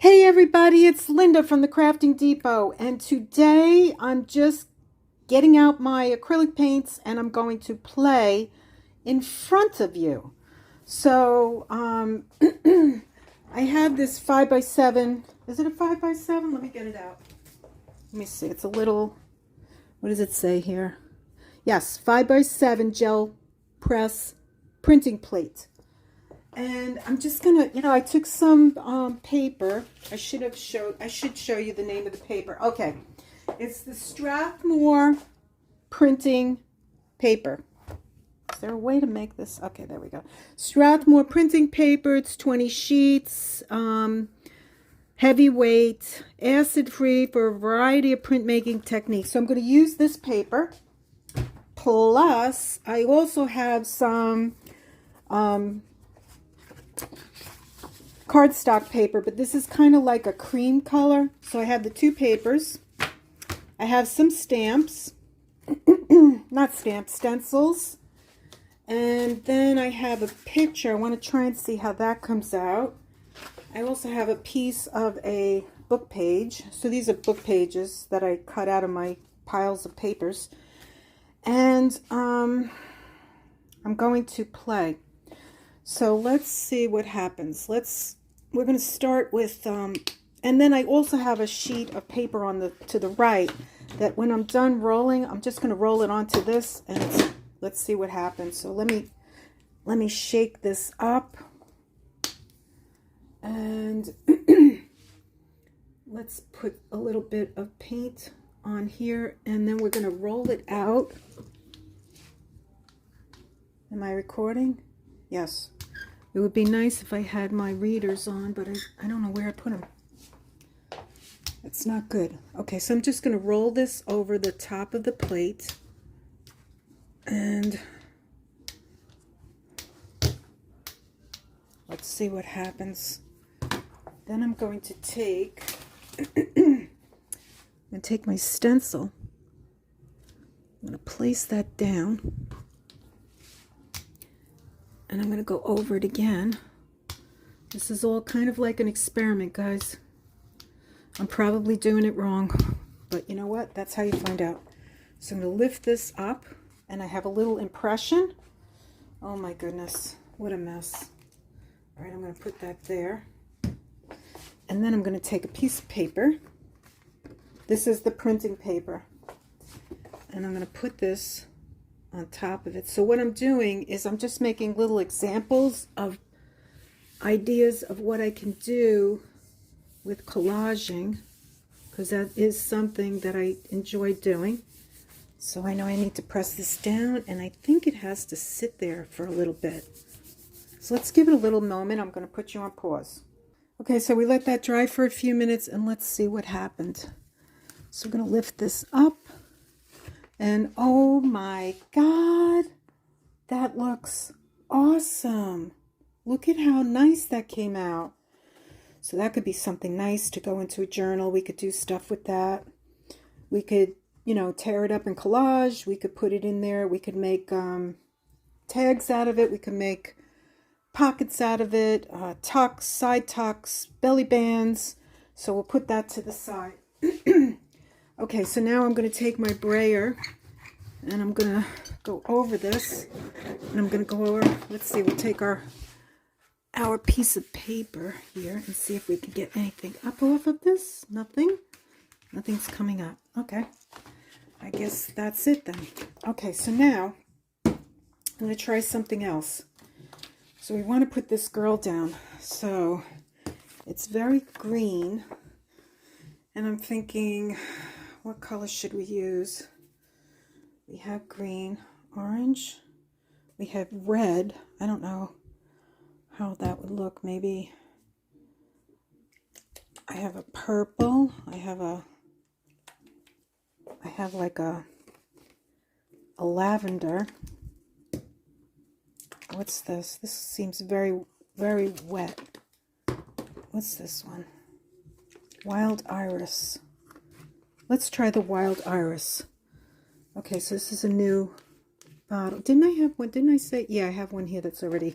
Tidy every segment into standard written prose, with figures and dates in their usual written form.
Hey everybody, it's Linda from the Crafting Depot, and today I'm just getting out my acrylic paints and I'm going to play in front of you. So I have this 5x7. Is it a 5x7? Let me get it out. Let me see. It's a little, what does it say here? Yes, 5x7 gel press printing plate. And I'm just gonna, I took some paper. I should show you the name of the paper. Okay, it's the Strathmore printing paper. Is there a way to make this? Okay, there we go. Strathmore printing paper. It's 20 sheets, heavyweight, acid-free for a variety of printmaking techniques. So I'm going to use this paper. Plus, I also have some cardstock paper, but this is kind of like a cream color. So I have the two papers. I have some stamps, not stamps, stencils. And then I have a picture. I want to try and see how that comes out. I also have a piece of a book page. So these are book pages that I cut out of my piles of papers. And I'm going to play. So let's see what happens. We're going to start with, and then I also have a sheet of paper on to the right that when I'm done rolling, I'm just going to roll it onto this, and let's see what happens. So let me shake this up, and let's put a little bit of paint on here, and then we're going to roll it out. Am I recording? Yes. It would be nice if I had my readers on, but I don't know where I put them. It's not good. Okay, so I'm just going to roll this over the top of the plate. And let's see what happens. Then I'm going to take, my stencil. I'm going to place that down. And I'm going to go over it again. This is all kind of like an experiment, guys. I'm probably doing it wrong, but you know what? That's how you find out. So I'm going to lift this up, and I have a little impression. Oh my goodness, what a mess. All right, I'm going to put that there. And then I'm going to take a piece of paper. This is the printing paper. And I'm going to put this on top of it. So what I'm doing is I'm just making little examples of ideas of what I can do with collaging, because that is something that I enjoy doing. So I know I need to press this down, and I think it has to sit there for a little bit. So let's give it a little moment. I'm going to put you on pause. Okay, so we let that dry for a few minutes, and let's see what happened. So we're going to lift this up. And oh my God, that looks awesome. Look at how nice that came out. So that could be something nice to go into a journal. We could do stuff with that. We could, tear it up in collage. We could put it in there. We could make tags out of it. We could make pockets out of it, tucks, side tucks, belly bands. So we'll put that to the side. Okay, so now I'm going to take my brayer, and I'm going to go over this, and I'm going to go over, let's see, we'll take our piece of paper here and see if we can get anything up off of this. Nothing's coming up. Okay, I guess that's it then. Okay, so now I'm going to try something else. So we want to put this girl down. So it's very green, and I'm thinking, what color should we use? We have green, orange, we have red. I don't know how that would look. Maybe I have a purple. I have like a lavender. What's this? This seems very, very wet. What's this one? Wild iris. Let's try the wild iris. Okay, so this is a new bottle. Didn't I have one? Didn't I say? Yeah, I have one here that's already,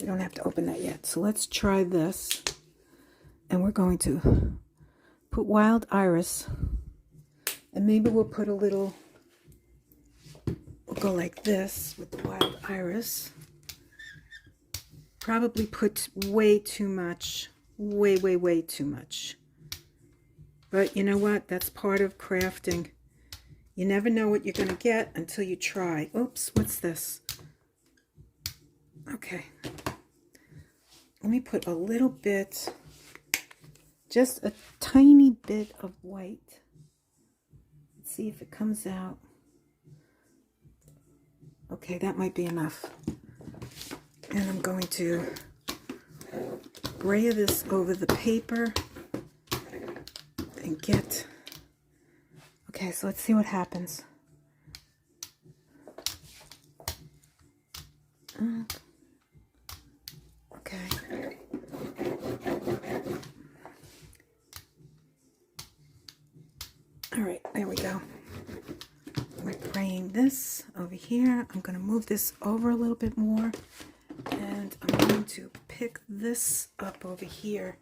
we don't have to open that yet. So let's try this. And we're going to put wild iris. And maybe we'll put a little, we'll go like this with the wild iris. Probably put way too much. Way too much. But you know what? That's part of crafting. You never know what you're going to get until you try. Oops, what's this? Okay. Let me put a little bit, just a tiny bit of white. Let's see if it comes out. Okay, that might be enough. And I'm going to spray this over the paper and get, okay, so let's see what happens. Okay. All right, there we go. We're spraying this over here. I'm going to move this over a little bit more. And I'm going to pick this up over here.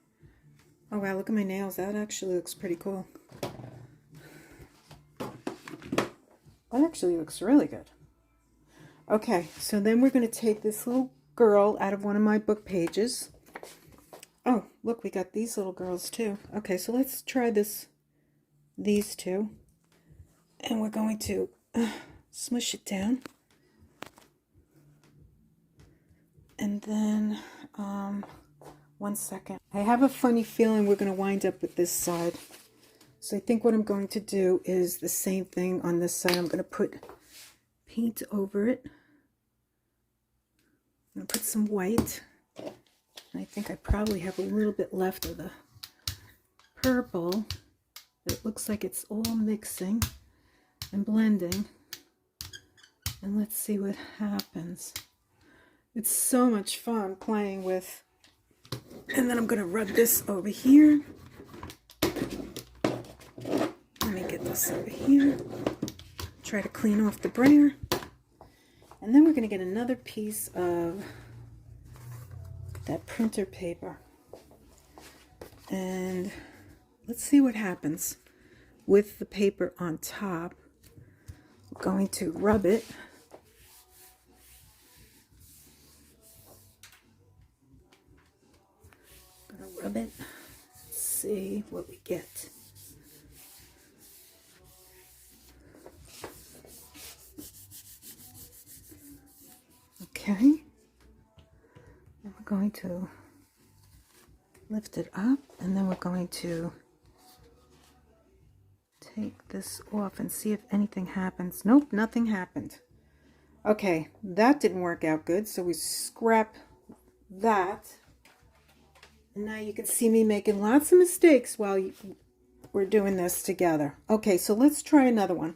Oh wow, look at my nails. That actually looks pretty cool. That actually looks really good. Okay, so then we're going to take this little girl out of one of my book pages. Oh, look, we got these little girls too. Okay, so let's try these two. And we're going to smush it down. And then, 1 second. I have a funny feeling we're going to wind up with this side. So I think what I'm going to do is the same thing on this side. I'm going to put paint over it. I'm going to put some white. And I think I probably have a little bit left of the purple. But it looks like it's all mixing and blending. And let's see what happens. It's so much fun playing with. And then I'm going to rub this over here. Let me get this over here. Try to clean off the brayer. And then we're going to get another piece of that printer paper. And let's see what happens with the paper on top. I'm going to rub it. Rub it. Let's see what we get. Okay. And we're going to lift it up, and then we're going to take this off and see if anything happens. Nope, nothing happened. Okay, that didn't work out good, so we scrap that. Now you can see me making lots of mistakes while we're doing this together. Okay, so let's try another one.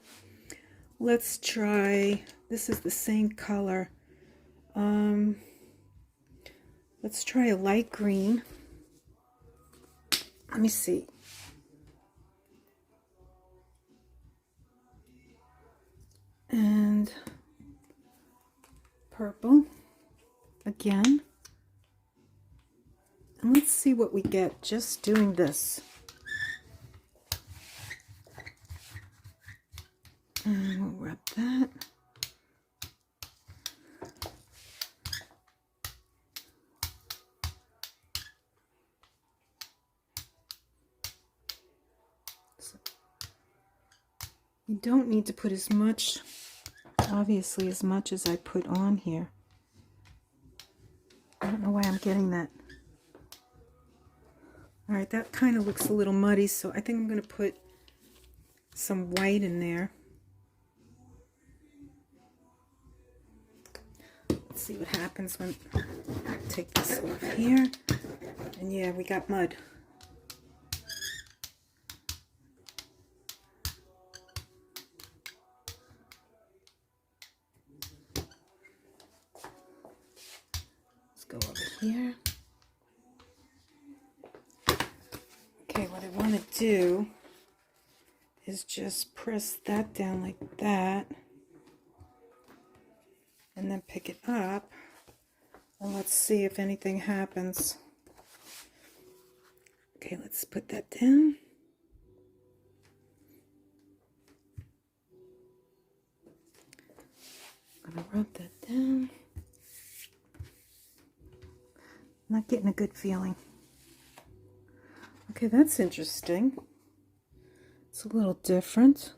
Let's try, this is the same color. Let's try a light green. Let me see. And purple again. And let's see what we get just doing this. And we'll rub that. So you don't need to put as much, obviously as much as I put on here. I don't know why I'm getting that. All right, that kind of looks a little muddy, so I think I'm going to put some white in there. Let's see what happens when I take this off here. And yeah, we got mud. Let's go over here. Okay, what I want to do is just press that down like that, and then pick it up, and let's see if anything happens. Okay, let's put that down. I'm gonna rub that down. Not getting a good feeling. Okay, that's interesting. It's a little different.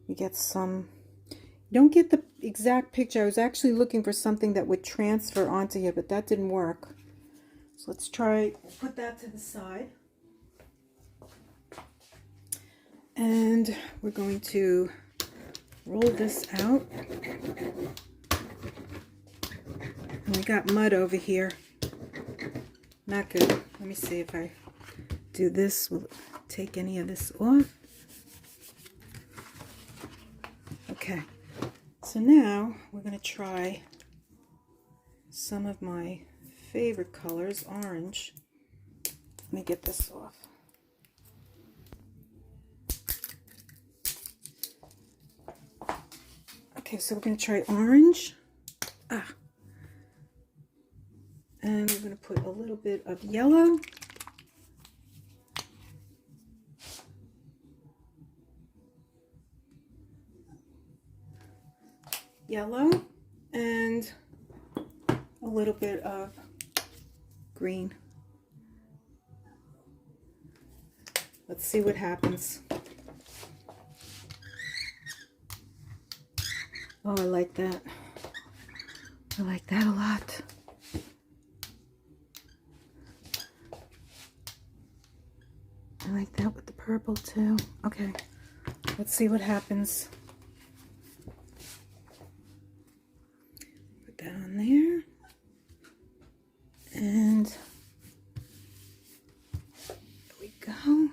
You get some, you don't get the exact picture. I was actually looking for something that would transfer onto here, but that didn't work. So let's try, put that to the side. And we're going to roll this out. And we got mud over here. Not good. Let me see if I do this. Will it take any of this off? Okay. So now we're going to try some of my favorite colors, orange. Let me get this off. Okay, so we're going to try orange. And we're going to put a little bit of yellow. Yellow. And a little bit of green. Let's see what happens. Oh, I like that. I like that a lot. I like that with the purple too. Okay, let's see what happens. Put that on there. And there we go.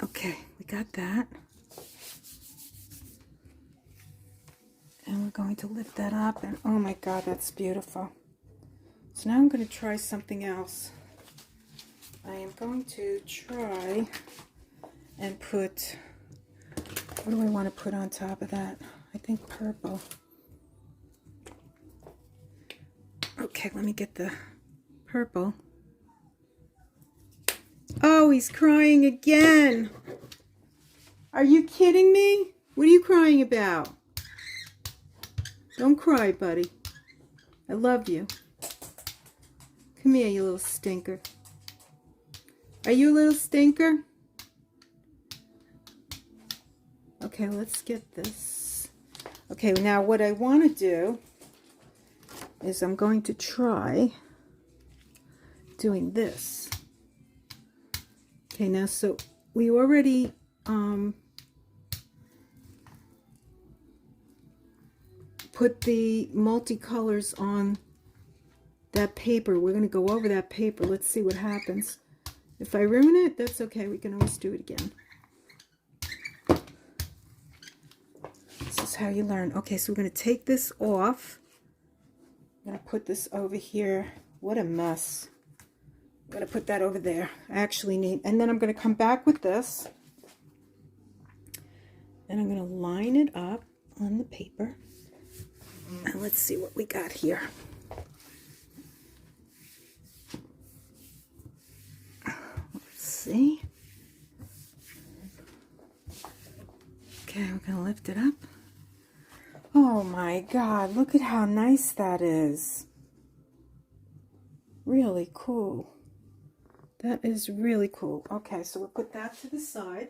Okay, we got that. And we're going to lift that up, and oh my God, that's beautiful. So now I'm going to try something else. I am going to try and put, what do I want to put on top of that? I think purple. Okay, let me get the purple. Oh, he's crying again. Are you kidding me? What are you crying about? Don't cry, buddy. I love you. Come here, you little stinker. Are you a little stinker? Okay, let's get this. Okay, now what I want to do is I'm going to try doing this. Okay, now so we already put the multicolors on that paper. We're going to go over that paper. Let's see what happens. If I ruin it, that's okay. We can always do it again. This is how you learn. Okay, so we're going to take this off. I'm going to put this over here. What a mess. I'm going to put that over there. I actually need, and then I'm going to come back with this. And I'm going to line it up on the paper. And let's see what we got here. Let's see. Okay, we're going to lift it up. Oh my God, look at how nice that is. Really cool. That is really cool. Okay, so we'll put that to the side.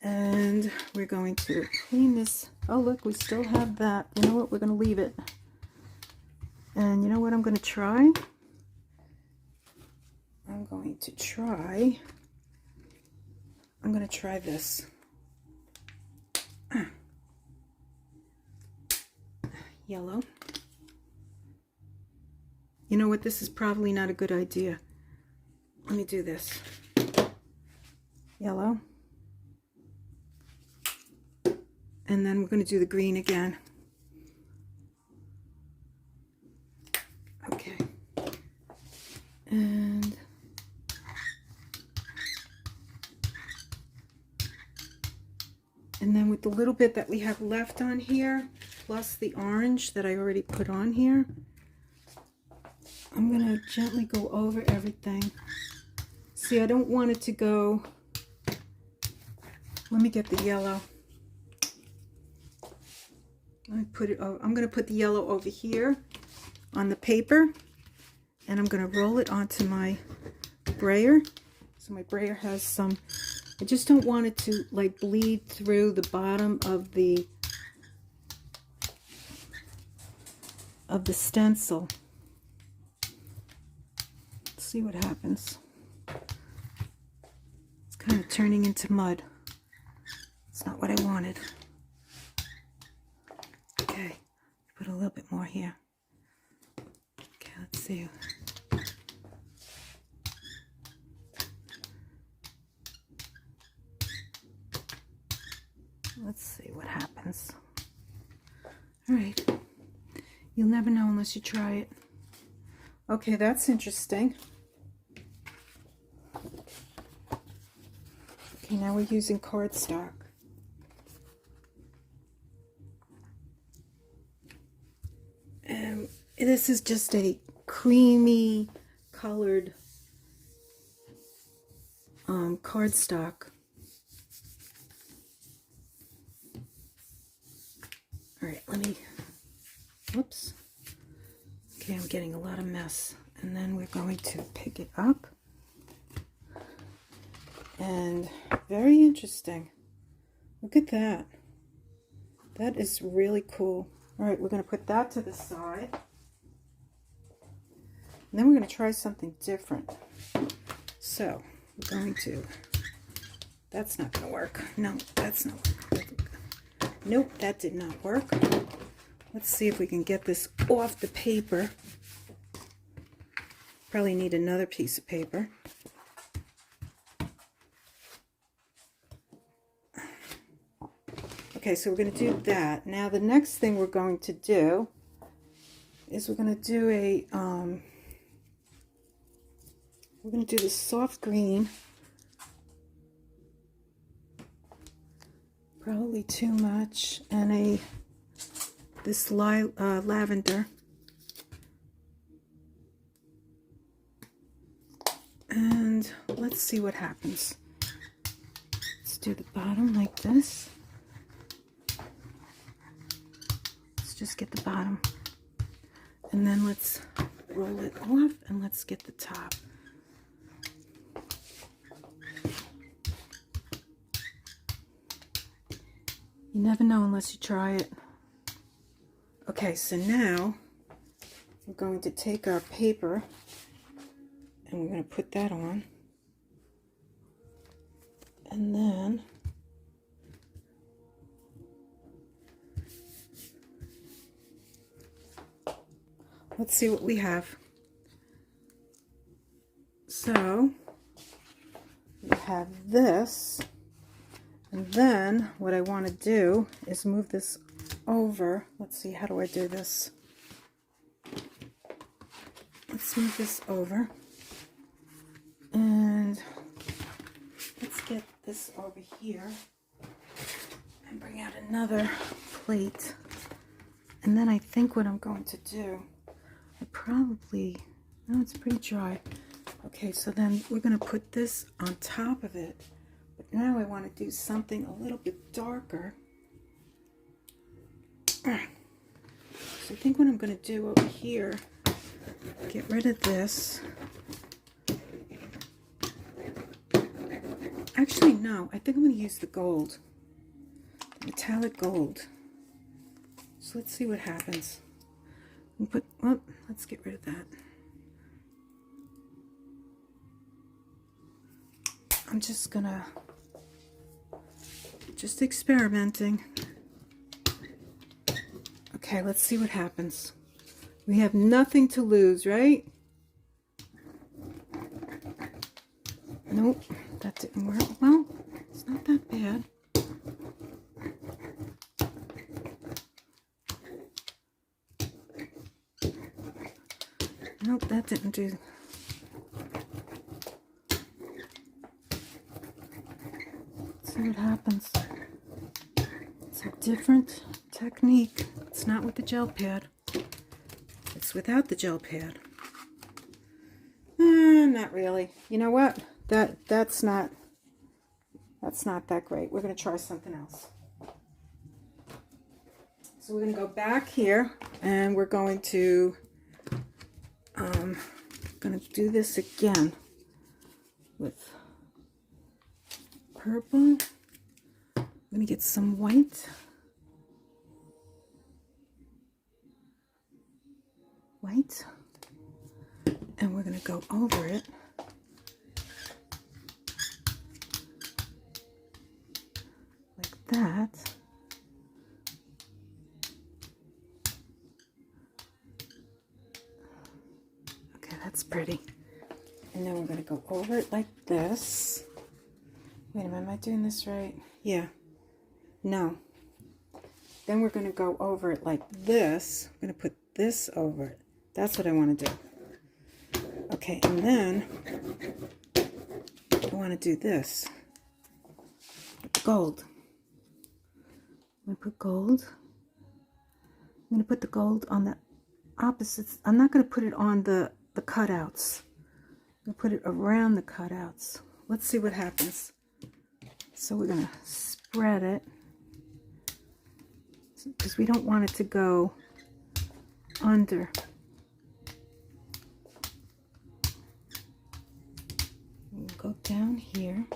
And we're going to clean this. Oh, look, we still have that. You know what? We're going to leave it. And you know what I'm going to try? I'm going to try this. Yellow. You know what? This is probably not a good idea. Let me do this. Yellow. And then we're going to do the green again. Okay. And then with the little bit that we have left on here, plus the orange that I already put on here, I'm going to gently go over everything. See, I don't want it to go... Let me get the yellow. Let me put it over. I'm going to put the yellow over here on the paper, and I'm going to roll it onto my brayer. So my brayer has some... I just don't want it to like bleed through the bottom of the stencil. Let's see what happens. It's kind of turning into mud. It's not what I wanted. Okay, put a little bit more here. Okay, let's see. Let's see what happens. All right. You'll never know unless you try it. Okay, that's interesting. Okay, now we're using cardstock. And this is just a creamy colored cardstock. All right, let me, whoops. Okay, I'm getting a lot of mess. And then we're going to pick it up. And very interesting. Look at that. That is really cool. All right, we're going to put that to the side. And then we're going to try something different. So, we're going to, that's not going to work. No, that's not working. Nope, that did not work. Let's see if we can get this off the paper. Probably need another piece of paper. Okay, so we're going to do that. Now the next thing we're going to do is we're going to do a, we're going to do this soft green. Probably too much, and this lavender, and let's see what happens. Let's do the bottom like this. Let's just get the bottom, and then let's roll it off, and let's get the top. You never know unless you try it. Okay, so now we're going to take our paper and we're going to put that on. And then let's see what we have. So we have this. And then what I want to do is move this over. Let's see, how do I do this? Let's move this over. And let's get this over here and bring out another plate. And then I think what I'm going to do, no, it's pretty dry. Okay, so then we're going to put this on top of it. But now I want to do something a little bit darker. So I think what I'm going to do over here, get rid of this. Actually, no, I think I'm going to use the gold, the metallic gold. So let's see what happens. Let's get rid of that. I'm just gonna, just experimenting. Okay, let's see what happens. We have nothing to lose, right? Nope, that didn't work. Well, it's not that bad. Nope, that didn't do. Let's see what happens. It's a different technique. It's not with the gel pad. It's without the gel pad. Not really. You know what? That's not that great. We're going to try something else. So we're going to go back here, and we're going to do this again with purple. I'm going to get some white. And we're going to go over it like that. Okay, that's pretty. And then we're going to go over it like this. Wait a minute, am I doing this right? Yeah. No. Then we're going to go over it like this. I'm going to put this over it. That's what I want to do. Okay, and then I want to do this with gold. I'm going to put gold. I'm going to put the gold on the opposites. I'm not going to put it on the cutouts. I'm going to put it around the cutouts. Let's see what happens. So we're going to spread it because we don't want it to go under. Go down here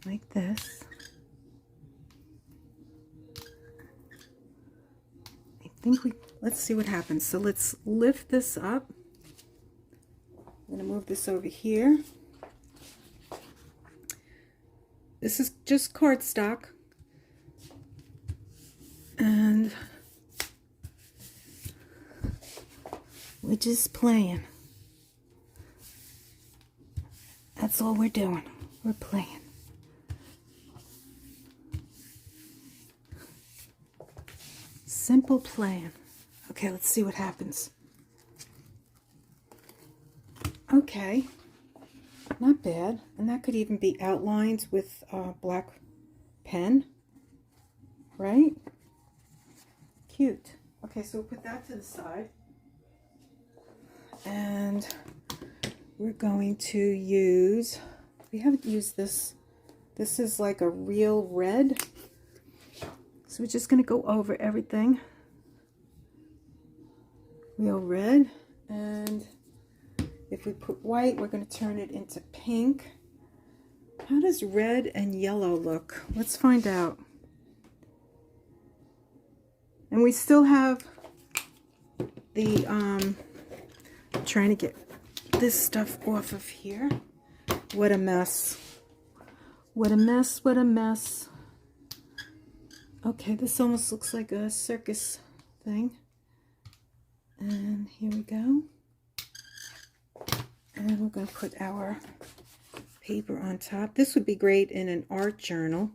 like this. I think let's see what happens. So let's lift this up. I'm going to move this over here. This is just cardstock. And we're just playing. That's all we're doing. We're playing. Simple playing. Okay, let's see what happens. Okay, not bad. And that could even be outlined with a black pen, right? Cute. Okay, so we'll put that to the side. And we're going to use, we haven't used this. This is like a real red. So we're just going to go over everything. Real red. And if we put white, we're going to turn it into pink. How does red and yellow look? Let's find out. And we still have the, trying to get this stuff off of here. What a mess. What a mess, what a mess. Okay, this almost looks like a circus thing. And here we go. And we're going to put our paper on top. This would be great in an art journal.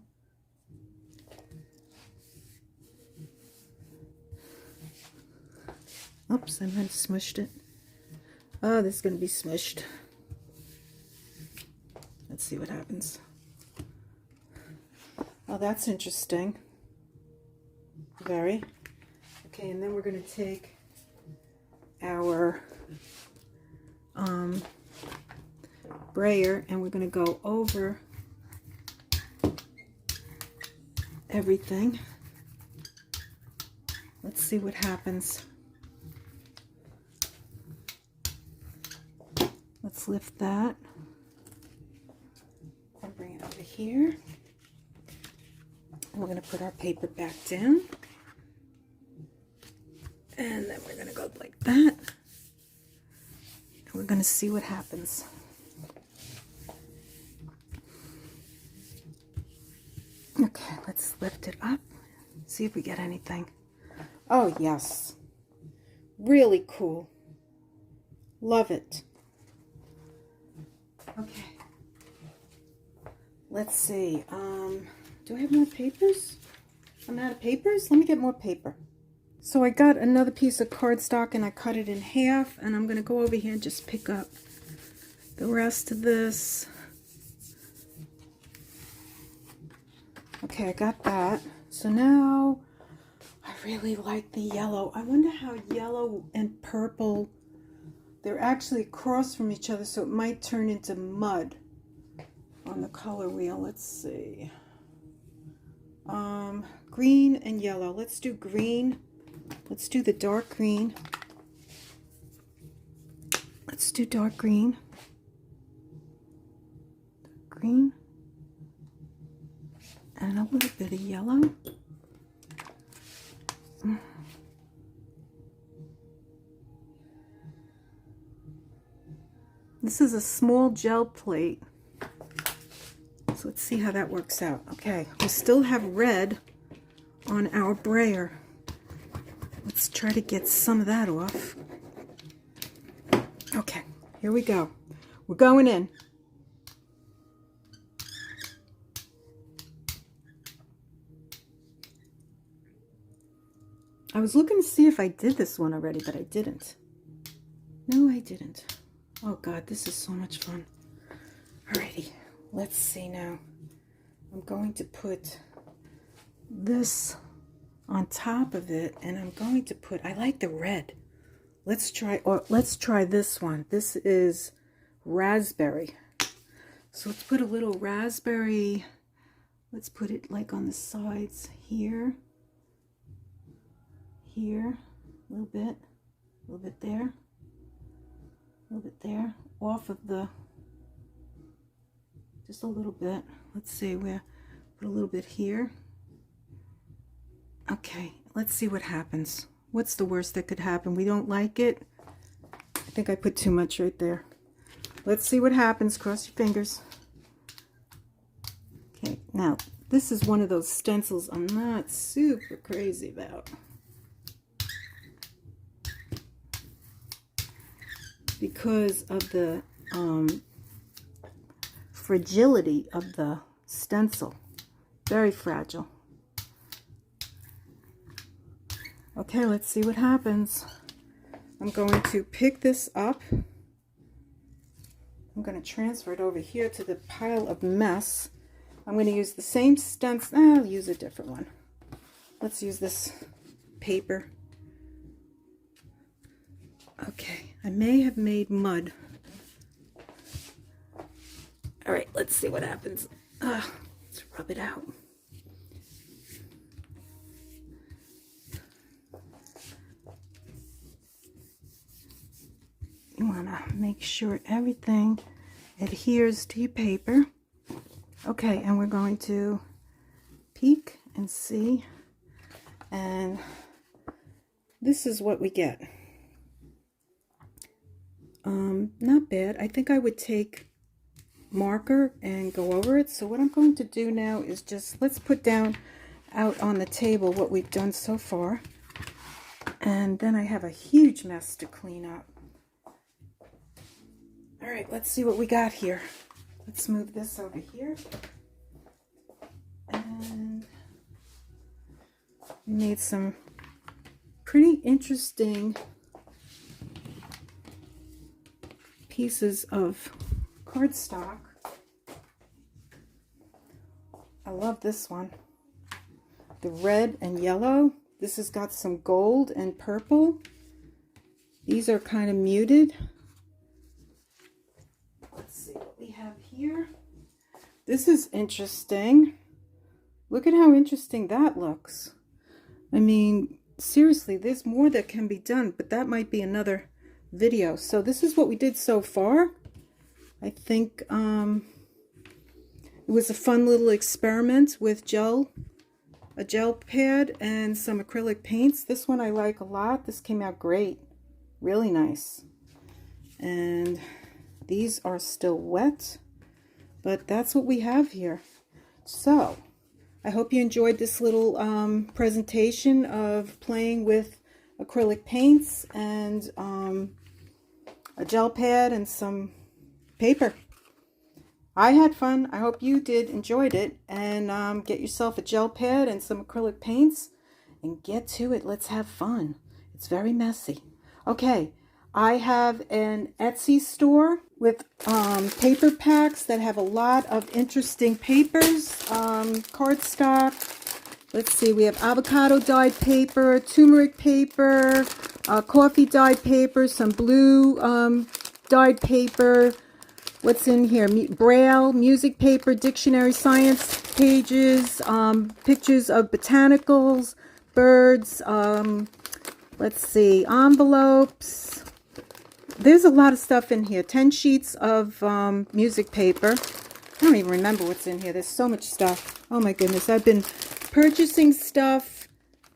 Oops, I might have smushed it. Oh, this is going to be smushed. Let's see what happens. Oh, that's interesting. Very. Okay, and then we're going to take our brayer and we're going to go over everything. Let's see what happens. Let's lift that and bring it over here. And we're going to put our paper back down. And then we're going to go like that. And we're going to see what happens. Okay, let's lift it up. See if we get anything. Oh, yes. Really cool. Love it. Okay. Let's see. Do I have more papers? I'm out of papers? Let me get more paper. So I got another piece of cardstock and I cut it in half, and I'm going to go over here and just pick up the rest of this. Okay, I got that. So now I really like the yellow. I wonder how yellow and purple they're actually across from each other, so it might turn into mud on the color wheel. Let's see. Green and yellow. Let's do green. Let's do the dark green. Let's do dark green. Green. And a little bit of yellow. This is a small gel plate. So let's see how that works out. Okay, we still have red on our brayer. Let's try to get some of that off. Okay, here we go. We're going in. I was looking to see if I did this one already, but I didn't. No, I didn't. Oh God, this is so much fun. Alrighty, let's see now. I'm going to put this on top of it, and I'm going to put, I like the red. Let's try this one. This is raspberry. So let's put a little raspberry, let's put it like on the sides here, here, a little bit there, a little bit there, off of the, just a little bit. Let's see, where, put a little bit here. Okay, let's see what happens. What's the worst that could happen? We don't like it. I think I put too much right there. Let's see what happens. Cross your fingers. Okay, now this is one of those stencils I'm not super crazy about, because of the fragility of the stencil. Very fragile. Okay, let's see what happens. I'm going to pick this up. I'm going to transfer it over here to the pile of mess. I'm going to use the same stencil. I'll use a different one. Let's use this paper. Okay, I may have made mud. All right, let's see what happens. Let's rub it out. You want to make sure everything adheres to your paper. Okay, and we're going to peek and see, and this is what we get. Not bad. I think I would take marker and go over it. So what I'm going to do now is just, let's put down out on the table what we've done so far, and then I have a huge mess to clean up. All right, let's see what we got here. Let's move this over here. And we made some pretty interesting pieces of cardstock. I love this one. The red and yellow. This has got some gold and purple. These are kind of muted. Let's see what we have here. This is interesting. Look at how interesting that looks. I mean, seriously, there's more that can be done, but that might be another video. So this is what we did so far. I think it was a fun little experiment with a gel pad and some acrylic paints. This one I like a lot. This came out great. Really nice. And these are still wet, but that's what we have here. So I hope you enjoyed this little presentation of playing with acrylic paints and a gel pad and some paper. I had fun. I hope you enjoyed it. And get yourself a gel pad and some acrylic paints and get to it. Let's have fun. It's very messy. Okay, I have an Etsy store with paper packs that have a lot of interesting papers, cardstock, Let's see, we have avocado dyed paper, turmeric paper, coffee dyed paper, some blue dyed paper. What's in here? Braille, music paper, dictionary, science pages, pictures of botanicals, birds, let's see, envelopes. There's a lot of stuff in here. 10 sheets of music paper. I don't even remember what's in here. There's so much stuff. Oh my goodness. I've been purchasing stuff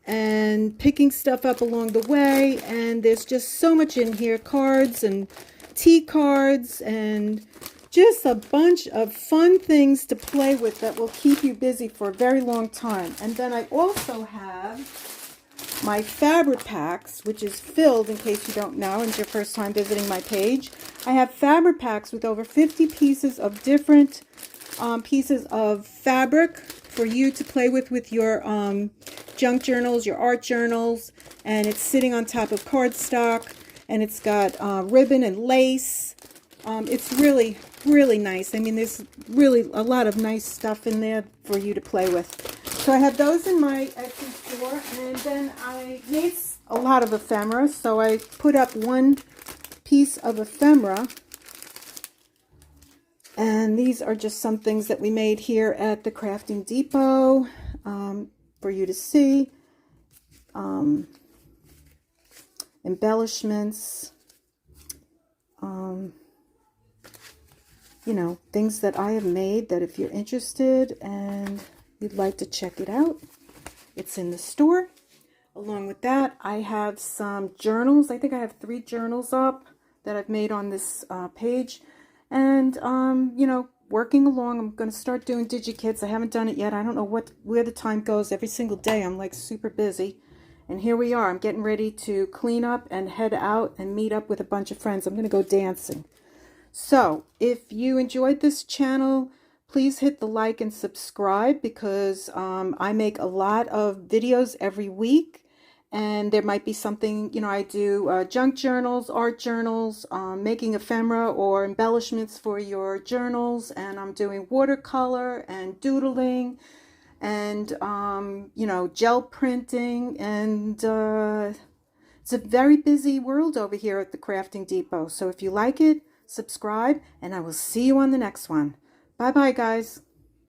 and picking stuff up along the way, and there's just so much in here. Cards and tea cards and just a bunch of fun things to play with that will keep you busy for a very long time. And then I also have my Fabri packs, which is filled, in case you don't know, and it's your first time visiting my page. I have Fabri packs with over 50 pieces of different pieces of fabric for you to play with your junk journals, your art journals, and it's sitting on top of cardstock, and it's got ribbon and lace. It's really, really nice. I mean, there's really a lot of nice stuff in there for you to play with. So I have those in my Etsy store, and then I made a lot of ephemera, so I put up one piece of ephemera, and these are just some things that we made here at the Crafting Depot for you to see. Embellishments, you know, things that I have made that if you're interested and you'd like to check it out, it's in the store. Along with that, I have some journals. I think I have 3 journals up that I've made on this page. And, you know, working along, I'm going to start doing DigiKits. I haven't done it yet. I don't know where the time goes. Every single day I'm like super busy. And here we are. I'm getting ready to clean up and head out and meet up with a bunch of friends. I'm going to go dancing. So if you enjoyed this channel, please hit the like and subscribe, because I make a lot of videos every week, and there might be something, you know, I do junk journals, art journals, making ephemera or embellishments for your journals, and I'm doing watercolor and doodling and, you know, gel printing, and it's a very busy world over here at the Crafting Depot. So if you like it, subscribe, and I will see you on the next one. Bye-bye, guys.